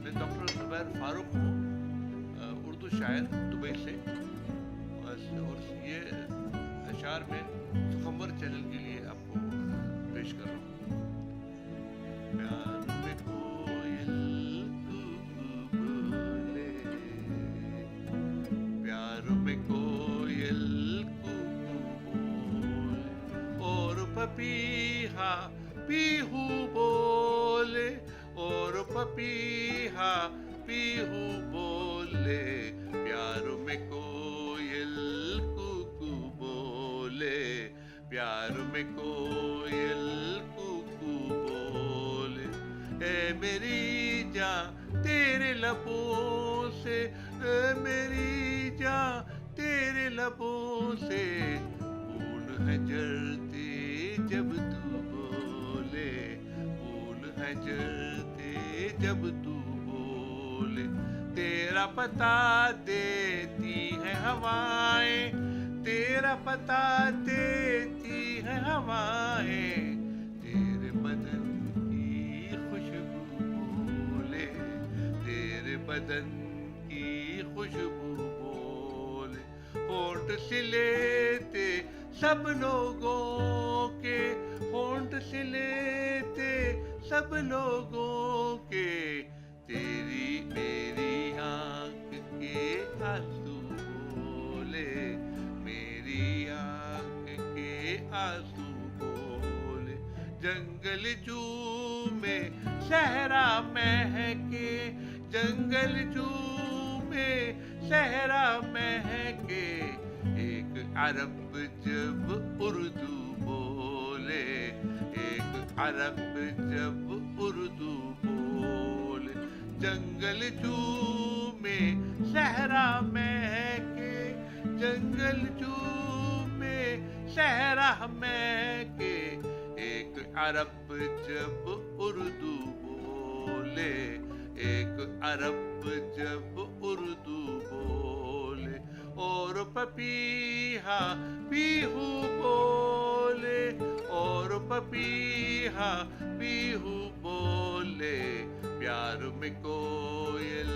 मैं डॉक्टर ज़ुबैर फारूक हूँ, उर्दू शायर दुबई से। और ये अशार में खबर चैनल के लिए आपको पेश कर रहा हूँ। प्यार में कोयल कू बोले, प्यार में कोयल कू बोले, और पपीहा पीहू बोले, और पपीहा पीहू बोले। प्यार में कोयल कुकू बोले, प्यार में कोयल कुकू बोले। ए मेरी जान तेरे लबों से, ए मेरी जान तेरे लबों से फूल है जलते जब तू बोले, फूल है जलते जब तू बोले। तेरा पता देती है हवाएं, तेरा पता देती है हवाएं, तेरे बदन की खुशबू बोले, तेरे बदन की खुशबू बोले। होंठ से लेते सब लोगों के, होंठ से लेते सब लोगों के, तेरी मेरी आँख के आंसू बोले, मेरी आँख के आंसू बोले। जंगल चूमे सहरा महके, जंगल चूमे सहरा महके। एक अरब जब उर्दू बोले, एक अरब जब उर्दू बोले। जंगल चूमे सहरा महके, जंगल चूमे सहरा महके। एक अरब जब उर्दू बोले, एक अरब जब उर्दू बोले। और पपीहा पीहू बोले, और पपीहा पीहू बोले। प्यार में कोयल